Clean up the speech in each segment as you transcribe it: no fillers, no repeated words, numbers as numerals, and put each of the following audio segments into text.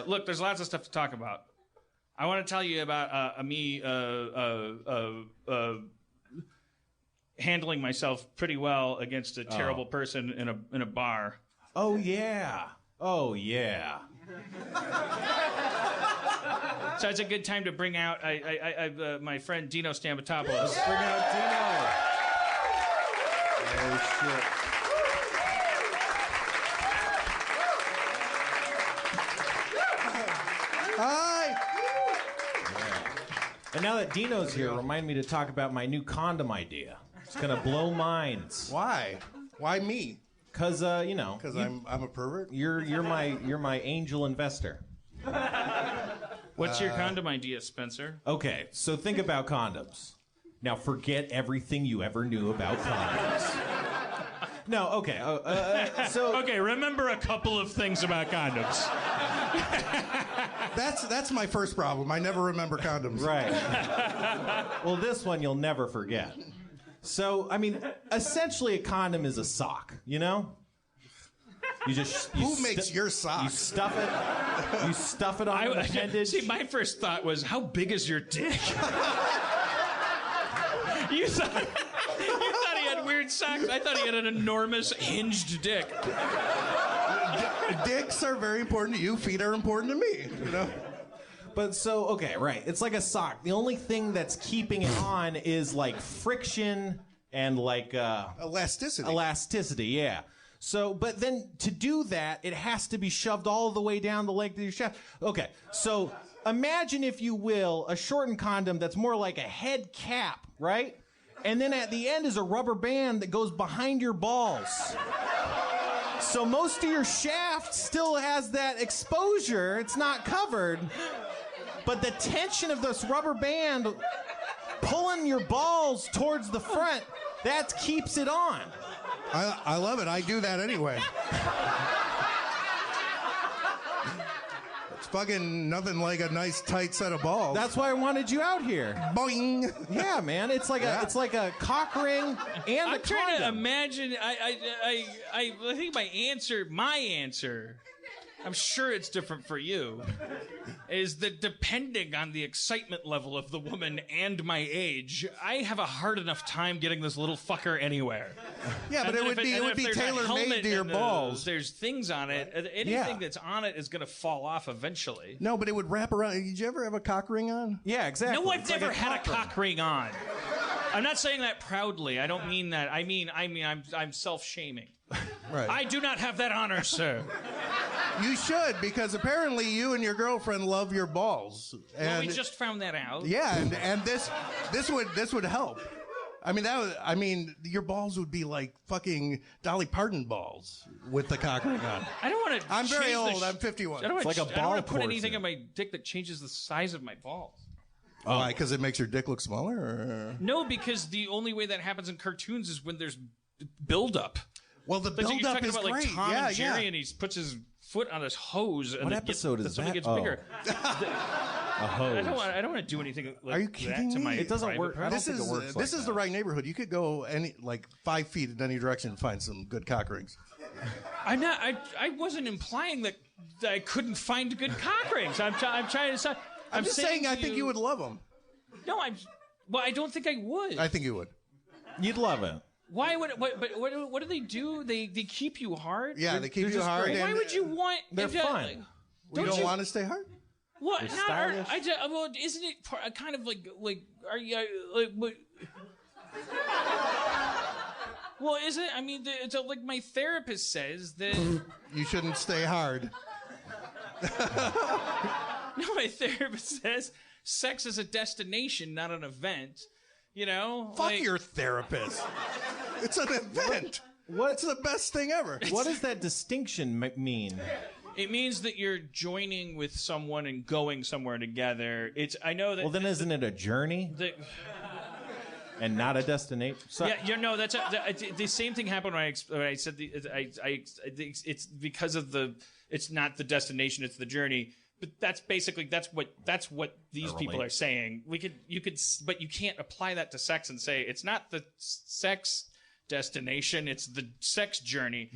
Look, there's lots of stuff to talk about. I want to tell you about me handling myself pretty well against a terrible person in a bar. Oh yeah. So it's a good time to bring out my friend Dino Stamatopoulos. Let's bring out Dino. Oh shit. Hi. Yeah. And now that Dino's here, remind me to talk about my new condom idea. It's gonna blow minds. Why? Why me? Cause Because I'm a pervert. You're my angel investor. What's your condom idea, Spencer? Okay, so think about condoms. Now forget everything you ever knew about condoms. No, okay. Okay, remember a couple of things about condoms. That's my first problem. I never remember condoms. Right. Well, this one you'll never forget. So, I mean, essentially a condom is a sock, you know? Who makes your socks? You stuff it on the appendage. See, my first thought was, how big is your dick? You thought he had weird socks. I thought he had an enormous hinged dick. Dicks are very important to you. Feet are important to me. You know. But so, okay, right. It's like a sock. The only thing that's keeping it on is like friction and like elasticity. Elasticity, yeah. So, but then to do that, it has to be shoved all the way down the length of your shaft. Okay, so imagine, if you will, a shortened condom that's more like a head cap, right? And then at the end is a rubber band that goes behind your balls. So most of your shaft still has that exposure. It's not covered. But the tension of this rubber band pulling your balls towards the front, that keeps it on. I love it. I do that anyway. It's fucking nothing like a nice tight set of balls. That's why I wanted you out here. Boing. Yeah, man. It's like a cock ring and I'm a trying to condom. imagine. I think my answer. I'm sure it's different for you, is that depending on the excitement level of the woman and my age, I have a hard enough time getting this little fucker anywhere. Yeah, but it would be tailor-made to your balls. There's things on it. Anything that's on it is going to fall off eventually. No, but it would wrap around. Did you ever have a cock ring on? Yeah, exactly. No, I've never had a cock ring on. I'm not saying that proudly. I don't mean that. I mean I'm self-shaming. Right. I do not have that honor, sir. You should, because apparently you and your girlfriend love your balls. Well, we just found that out. Yeah, and this would help. I mean, your balls would be like fucking Dolly Parton balls with the cock ring on. I don't want to. I'm very old. I'm 51. I don't It's like a I don't want to ball put anything portion. on my dick that changes the size of my balls. Oh, why? Because it makes your dick look smaller? Or? No, because the only way that happens in cartoons is when there's buildup. Well, the You're build-up talking is about great. like Tom yeah, and Jerry, yeah. and he puts his foot on his hose, and What it episode gets, is something that? gets Oh. bigger. A hose. I don't want to do anything like Are you kidding that to me? my It doesn't private work. I part. don't This think is it works this like is that. the right neighborhood. You could go like 5 feet in any direction and find some good cock rings. I'm not. I wasn't implying that I couldn't find good cock rings. I'm trying to say. I'm just saying I think you would love them. No, well, I don't think I would. I think you would. You'd love it. Why would? What do they do? They keep you hard. Yeah, they keep they're you just hard. great. Why and- would you want? They're fun. You don't you- want to stay hard? What? They're Not stylish. well, isn't it kind of like? Are you like? What? Well, is it? I mean, it's like my therapist says that. You shouldn't stay hard. No, my therapist says sex is a destination, not an event. You know, Fuck like, your therapist. It's an event. What's the best thing ever? What does that distinction mean? It means that you're joining with someone and going somewhere together. I know that. Well, then isn't it a journey and not a destination? So, Yeah, you know that's the same thing happened when I said it's because of it's not the destination, it's the journey. But that's what these people are saying. But you can't apply that to sex and say it's not the sex, destination. It's the sex journey.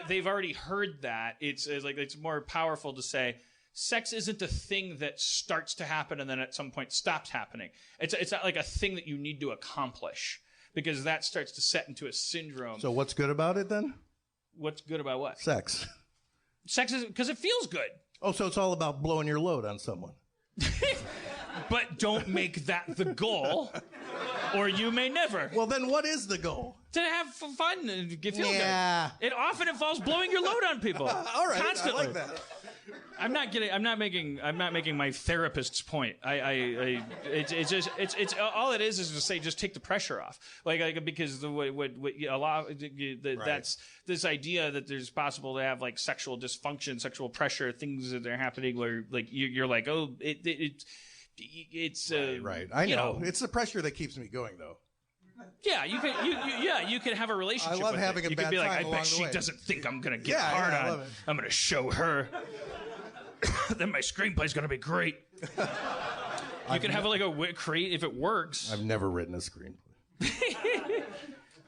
They've already heard that. It's more powerful to say sex isn't a thing that starts to happen and then at some point stops happening. It's not like a thing that you need to accomplish, because that starts to set into a syndrome. So what's good about it then? What's good about what? Sex. Sex is because it feels good. Oh, so it's all about blowing your load on someone. But don't make that the goal, or you may never. Well, then what is the goal? To have fun and feel Yeah. good. It often involves blowing your load on people. All right, Constantly. I like that. I'm not making my therapist's point. It's all it is to say just take the pressure off. Like because that's this idea that there's possible to have like sexual dysfunction, sexual pressure, things that are happening where like you're like, oh, it's right. I know. It's the pressure that keeps me going though. Yeah, you could have a relationship. I love with having it. a You bad could be like, time I along bet the she way. doesn't think I'm gonna get I hard love on. it. I'm gonna show her. Then my screenplay's gonna be great. You can have like a create if it works. I've never written a screenplay.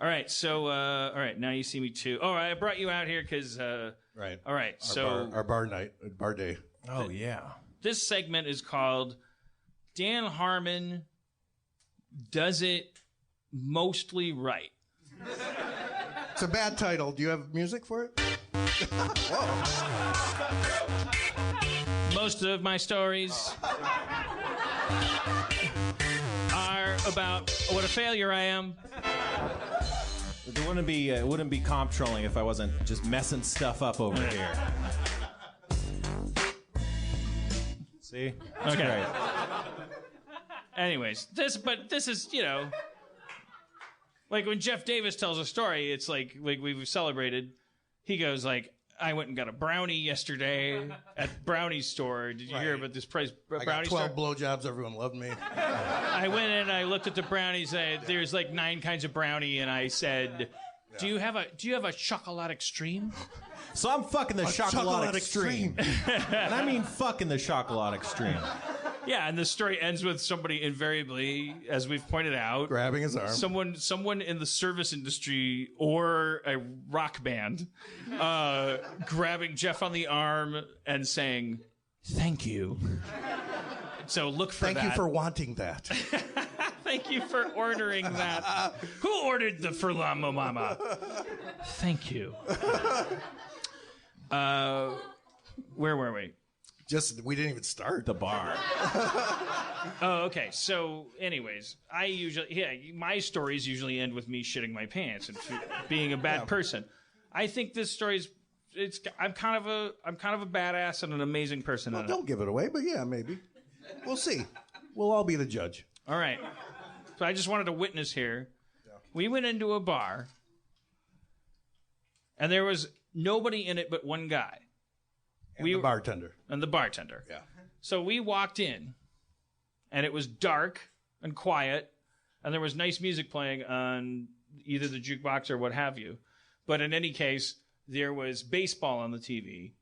All right, so all right, now you see me too. All right, I brought you out here because Right. All right, Our bar night, bar day. Oh, yeah. this segment is called Dan Harmon Does It Mostly Right. It's a bad title. Do you have music for it? Most of my stories are about what a failure I am. It wouldn't be comp trolling if I wasn't just messing stuff up over here. See? That's Okay. great. Anyways, this is, like when Jeff Davis tells a story, it's like we've celebrated. He goes like, I went and got a brownie yesterday at Brownie's store. Did you hear about this price? I got Brownie 12 store? blowjobs. Everyone loved me. I went in and I looked at the brownies. There's like 9 kinds of brownie, and I said, "Do you have a chocolate extreme?" So I'm fucking the chocolate chocolate extreme. And I mean fucking the chocolate extreme. Yeah, and the story ends with somebody invariably, as we've pointed out, Grabbing his arm. someone in the service industry or a rock band grabbing Jeff on the arm and saying, "Thank you." So look for that. Thank you for wanting that. Thank you for ordering that. Who ordered the Furlamo Mama? Thank you. Where were we? We didn't even start. The bar. Oh, okay. So, anyways, my stories usually end with me shitting my pants and being a bad person. I think this story's I'm kind of a badass and an amazing person. Well, in it. don't give it away, but yeah, maybe. We'll see. We'll all be the judge. All right. So I just wanted to witness here. Yeah. We went into a bar, and there was nobody in it but one guy. And the bartender. And the bartender. Yeah. So we walked in, and it was dark and quiet, and there was nice music playing on either the jukebox or what have you. But in any case, there was baseball on the TV,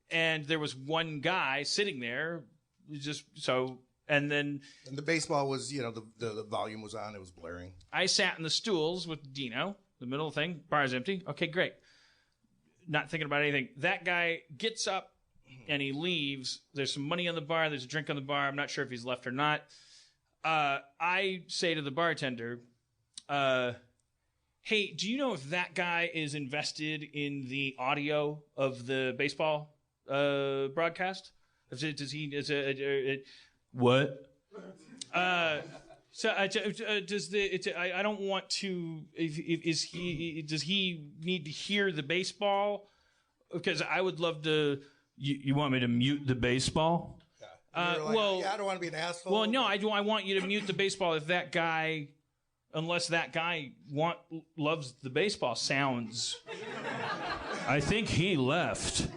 and there was one guy sitting there, and the baseball was, the volume was on. It was blaring. I sat in the stools with Dino, the middle thing, bar's empty. Okay, great. Not thinking about anything. That guy gets up and he leaves. There's some money on the bar. There's a drink on the bar. I'm not sure if he's left or not. I say to the bartender, hey, do you know if that guy is invested in the audio of the baseball broadcast? What? So I don't want to. Does he need to hear the baseball? Because I would love to. You want me to mute the baseball? Yeah, I don't want to be an asshole. Well, no, I want you to mute the baseball if that guy, unless that guy loves the baseball sounds. I think he left.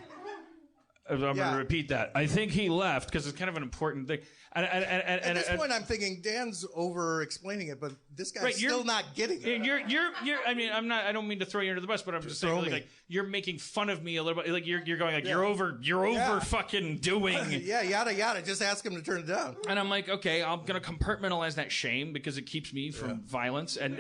I'm going to repeat that. I think he left because it's kind of an important thing. At this point, I'm thinking Dan's over-explaining it, but this guy's still not getting it. You're. I mean, I'm not. I don't mean to throw you under the bus, but I'm just saying, like you're making fun of me a little bit. Like you're going like you're over fucking doing. Yeah, yada yada. Just ask him to turn it down. And I'm like, okay, I'm gonna compartmentalize that shame because it keeps me from violence and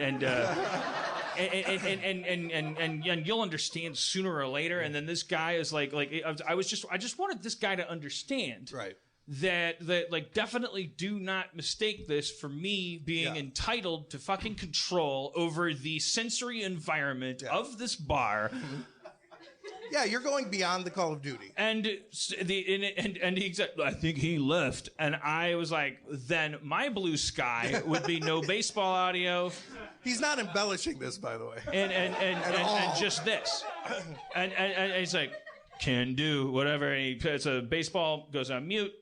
and you'll understand sooner or later. And then this guy is like I just wanted this guy to understand. Right. That like definitely do not mistake this for me being entitled to fucking control over the sensory environment of this bar. Yeah, you're going beyond the Call of Duty. And he said, I think he left, and I was like, then my blue sky would be no baseball audio. He's not embellishing this, by the way. And just this, and he's like, can do whatever. And it's a baseball goes on mute.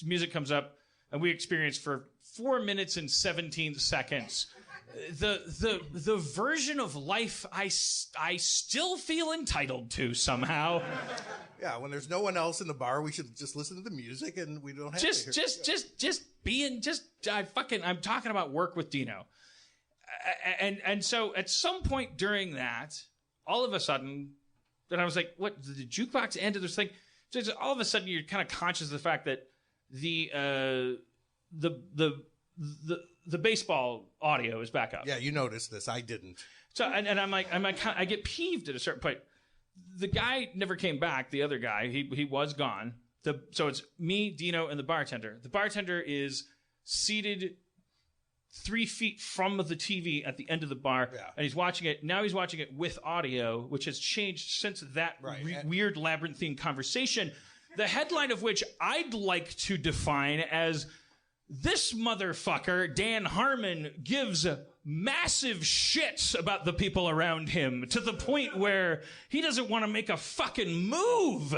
Music comes up, and we experience for 4 minutes and 17 seconds the version of life I still feel entitled to somehow. Yeah, when there's no one else in the bar, we should just listen to the music, and we don't have I'm talking about work with Dino, and so at some point during that, all of a sudden, then I was like, what? The jukebox ended. This thing. So all of a sudden, you're kind of conscious of the fact that the baseball audio is back up. Yeah, you noticed this. I didn't. So and I'm like I get peeved at a certain point. The guy never came back. The other guy, he was gone. So it's me, Dino, and the bartender. The bartender is seated 3 feet from the TV at the end of the bar, and he's watching it. Now he's watching it with audio, which has changed since that weird labyrinthine conversation. The headline of which I'd like to define as this motherfucker, Dan Harmon, gives massive shits about the people around him to the point where he doesn't want to make a fucking move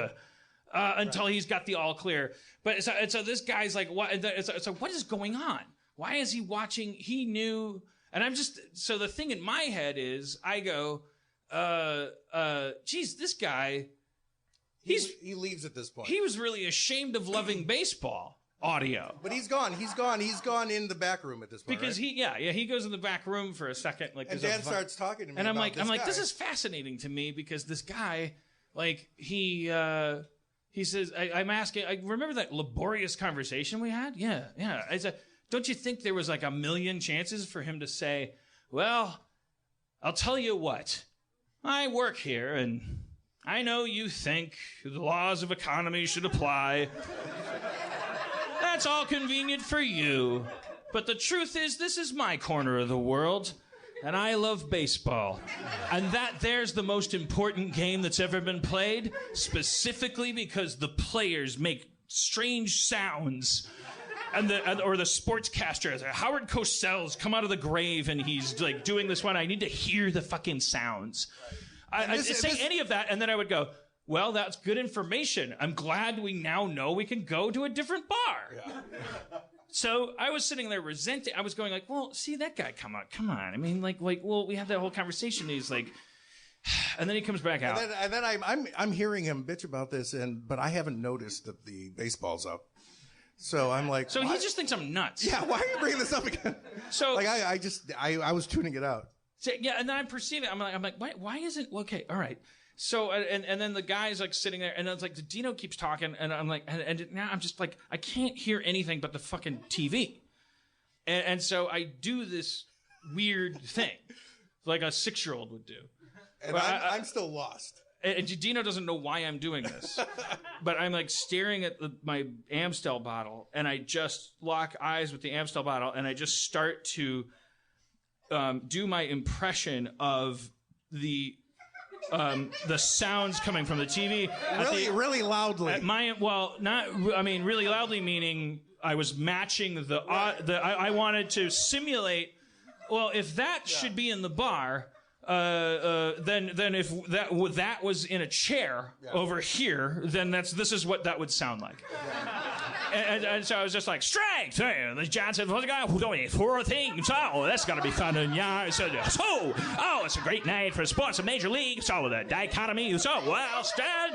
until he's got the all clear. But so this guy's like, what? So what is going on? Why is he watching? He knew. And I'm just, so the thing in my head is, I go, geez, this guy, he leaves at this point. He was really ashamed of loving baseball audio. But he's gone. He's gone in the back room at this point. Because right? he goes in the back room for a second. Like, and Dan starts talking to me. And I'm like, this is fascinating to me because this guy, like, he says, I'm asking, I remember that laborious conversation we had? Yeah. I said, don't you think there was like a million chances for him to say, well, I'll tell you what, I work here and I know you think the laws of economy should apply. That's all convenient for you. But the truth is, this is my corner of the world, and I love baseball. And there's the most important game that's ever been played, specifically because the players make strange sounds. Or the sportscaster, Howard Cosell's come out of the grave, and he's like doing this one. I need to hear the fucking sounds. I'd say any of that, and then I would go, well, that's good information. I'm glad we now know we can go to a different bar. Yeah. So I was sitting there resenting. I was going like, well, see that guy, come on. I mean, like, well, we had that whole conversation. And he's like, and then he comes back out. And then I'm hearing him bitch about this, but I haven't noticed that the baseball's up. So I'm like, so he just thinks I'm nuts. Yeah, why are you bringing this up again? So like, I was tuning it out. So, yeah, and then I'm perceiving. I'm like, why isn't okay? All right. So and then the guy's like sitting there, and it's like Dino keeps talking, and I'm like, and now I'm just like, I can't hear anything but the fucking TV, and so I do this weird thing, like a 6-year-old would do. And I'm still lost. And Dino doesn't know why I'm doing this, but I'm like staring at my Amstel bottle, and I just lock eyes with the Amstel bottle, and I just start to do my impression of the sounds coming from the TV. Really loudly. Really loudly meaning I was matching I wanted to simulate. Well, if that should be in the bar. Then if that was in a chair over here, then this is what that would sound like. And so I was just like, strength! The Johnson was a guy who's doing 4 things. Oh, that's going to be fun. And it's a great night for sports of Major League. So the dichotomy. So, well,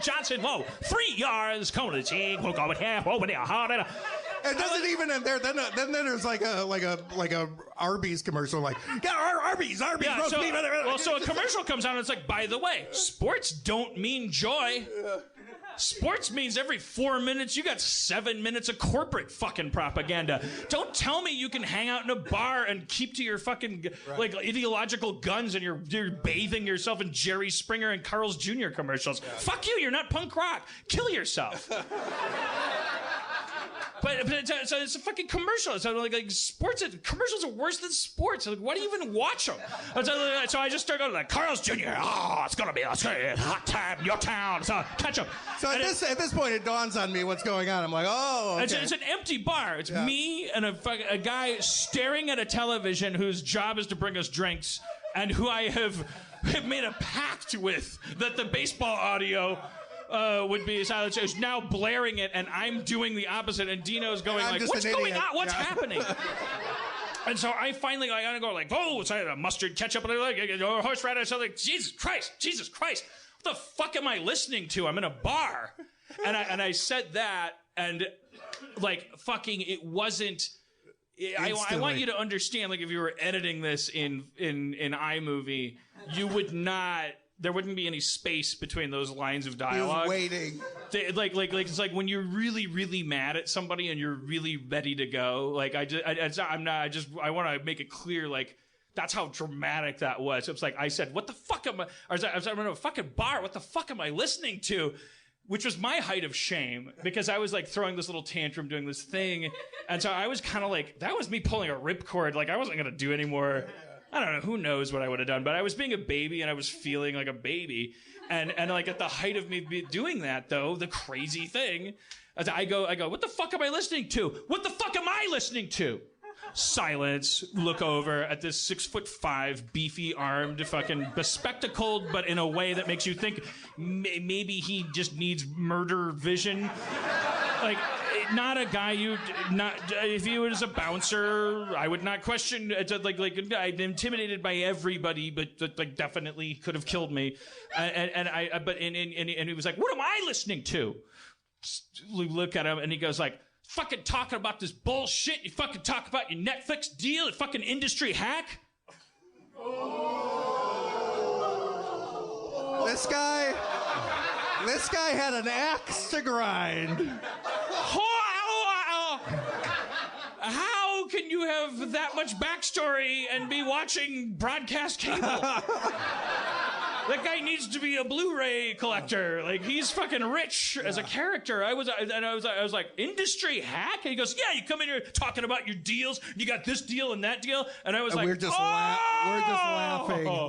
Johnson, 3 yards, come to the team. We'll go with half, over there, hard. It doesn't even end there. Then there's like a Arby's commercial, like, Arby's, yeah, roast beef. Well, so a commercial comes on, and it's like, by the way, sports don't mean joy. Sports means every 4 minutes you got 7 minutes of corporate fucking propaganda. Don't tell me you can hang out in a bar and keep to your fucking like ideological guns and you're bathing yourself in Jerry Springer and Carl's Jr. commercials. Fuck you, you're not punk rock. Kill yourself. But it's a fucking commercial. So like sports commercials are worse than sports. Like, why do you even watch them? So I just start going like Carl's Jr. Oh, it's gonna be a hot time in your town. So catch them. So at this point, it dawns on me what's going on. I'm like, oh, okay. It's an empty bar. It's me and a guy staring at a television whose job is to bring us drinks, and who I have made a pact with that the baseball audio. Would be silent. It's now blaring it, and I'm doing the opposite. And Dino's going like, "What's going on? What's happening?" And so I finally, I gotta go like, "Oh, it's like a mustard ketchup," and like horseradish. I'm like, Jesus Christ! What the fuck am I listening to? I'm in a bar, and I said that, and like fucking, it wasn't. I want you to understand, like, if you were editing this in iMovie, you would not. There wouldn't be any space between those lines of dialogue. He was waiting. Like it's like when you're really, really mad at somebody and you're really ready to go. Like I want to make it clear, like, that's how dramatic that was. It's like I said, what the fuck am I? I was in a fucking bar. What the fuck am I listening to? Which was my height of shame, because I was like throwing this little tantrum, doing this thing, and so I was kind of like, that was me pulling a ripcord. Like I wasn't gonna do any more. I don't know, who knows what I would have done, but I was being a baby and I was feeling like a baby. And like at the height of me doing that, though, the crazy thing, as I go, what the fuck am I listening to? What the fuck am I listening to? Silence, look over at this 6'5", beefy armed, fucking bespectacled, but in a way that makes you think maybe he just needs murder vision. Like, not a guy if he was a bouncer, I would not question. It's like I'm intimidated by everybody, but like definitely could have killed me. And he was like, "What am I listening to?" We look at him and he goes like, "Fucking talking about this bullshit. You fucking talk about your Netflix deal, you fucking industry hack." This guy had an axe to grind. How can you have that much backstory and be watching broadcast cable? That guy needs to be a Blu-ray collector. Like, he's fucking rich as a character. I was like, industry hack? And he goes, yeah, you come in here talking about your deals. You got this deal and that deal. And I was like, we're just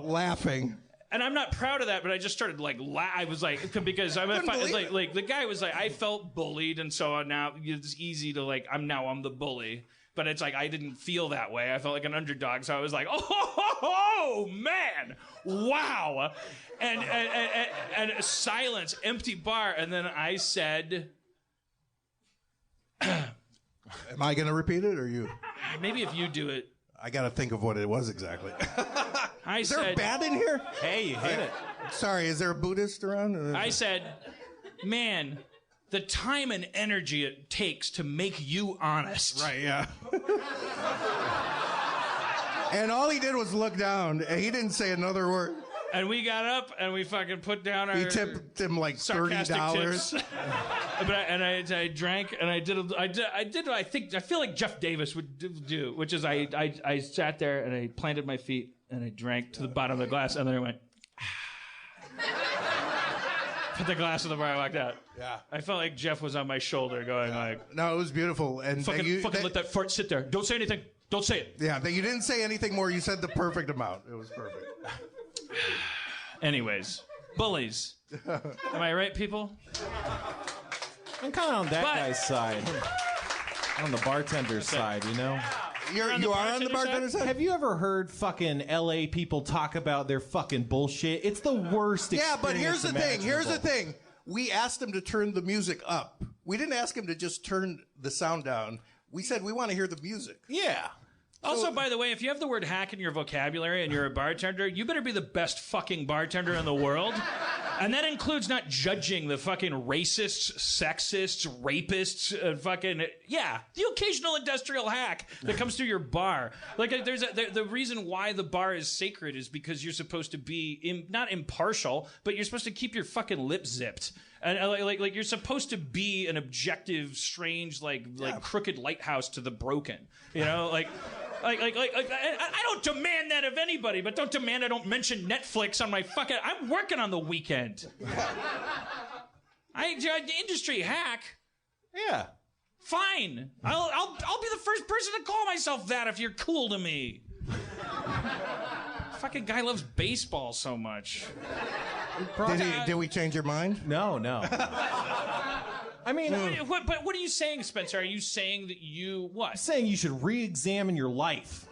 laughing. And I'm not proud of that, but I just started like I was like, because I'm like the guy was like, I felt bullied, and so now it's easy to like I'm the bully, but it's like I didn't feel that way. I felt like an underdog, so I was like, oh man, wow, and silence, empty bar, and then I said, "Am I going to repeat it or you?" Maybe if you do it. I got to think of what it was exactly. Is there a bat in here? Hey, you hit it. Sorry, is there a Buddhist around? I said, man, the time and energy it takes to make you honest. Right, yeah. And all he did was look down, and he didn't say another word. And we got up and we fucking put down our. He tipped him like $30. I drank and I feel like Jeff Davis would do, which is I sat there and I planted my feet and I drank to the bottom of the glass and then I went. Put the glass in the bar. I walked out. Yeah. I felt like Jeff was on my shoulder going like. No, it was beautiful. And fucking let that fart sit there. Don't say anything. Don't say it. Yeah, you didn't say anything more. You said the perfect amount. It was perfect. Anyways, bullies. Am I right, people? I'm kind of on that guy's side. On the bartender's side, you know? You are on the bartender's side? Have you ever heard fucking LA people talk about their fucking bullshit? It's the worst experience. Yeah, but here's the thing. Imaginable. Here's the thing. We asked him to turn the music up. We didn't ask him to just turn the sound down. We said we want to hear the music. Yeah. Also, by the way, if you have the word hack in your vocabulary and you're a bartender, you better be the best fucking bartender in the world. And that includes not judging the fucking racists, sexists, rapists, the occasional industrial hack that comes through your bar. Like, the reason why the bar is sacred is because you're supposed to be not impartial, but you're supposed to keep your fucking lips zipped. And like you're supposed to be an objective, strange, like crooked lighthouse to the broken. You know, like I don't demand that of anybody, but don't demand I don't mention Netflix on my fucking. I'm working on the weekend. Industry hack. Yeah. Fine. I'll be the first person to call myself that if you're cool to me. Fucking guy loves baseball so much. Did we change your mind? No. I mean, but what are you saying, Spencer? Are you saying that you what? I'm saying you should re-examine your life.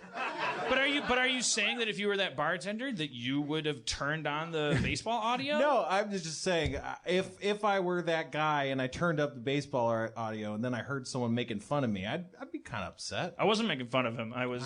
But are you saying that if you were that bartender that you would have turned on the baseball audio? No, I'm just saying if I were that guy and I turned up the baseball audio and then I heard someone making fun of me, I'd be kind of upset. I wasn't making fun of him. I was.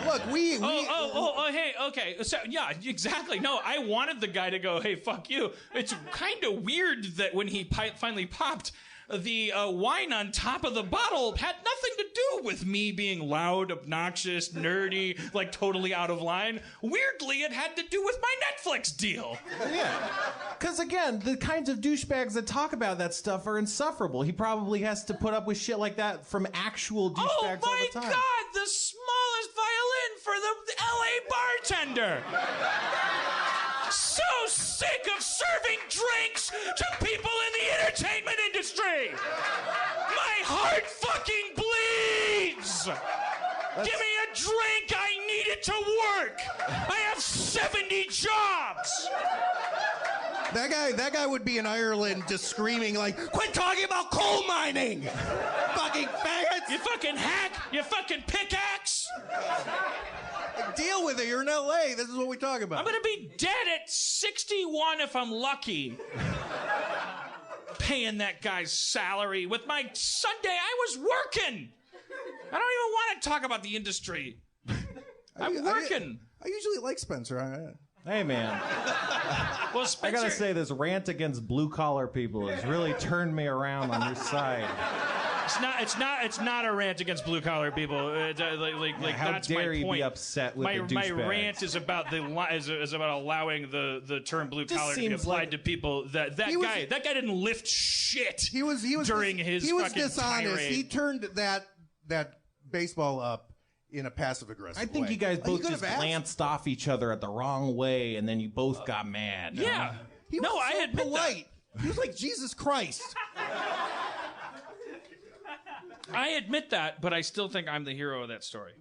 Look, hey, okay. So, yeah, exactly. No, I wanted the guy to go, hey, fuck you. It's kind of weird that when he finally popped, the wine on top of the bottle had nothing to do with me being loud, obnoxious, nerdy, like totally out of line. Weirdly, it had to do with my Netflix deal. Yeah. Because, again, the kinds of douchebags that talk about that stuff are insufferable. He probably has to put up with shit like that from actual douchebags all the time. Oh, my God! The smallest violin for the L.A. bartender! So sick of serving drinks to people in the entertainment industry! My heart fucking bleeds! Give me a drink! I need it to work! I have 70 jobs! That guy would be in Ireland just screaming like, quit talking about coal mining! Fucking faggots! You fucking hack! You fucking pickaxe! Deal with it. You're in L.A. This is what we talk about. I'm gonna be dead at 61 if I'm lucky. Paying that guy's salary with my Sunday. I was working. I don't even want to talk about the industry. I'm working. I usually like Spencer. Hey, man. Well, Spencer, I gotta say, this rant against blue-collar people has really turned me around on your side. It's not a rant against blue-collar people. How that's dare my you point. be upset with the My douchebag. rant is about is about allowing the term blue-collar to be applied like to people. That guy didn't lift shit. He was during his fucking dishonest. tirade. He turned that baseball up in a passive-aggressive I think way. you guys both could've just asked. glanced off each other at the wrong way, and then you both got mad. Yeah. He was I so admit polite. He was like Jesus Christ. I admit that, but I still think I'm the hero of that story.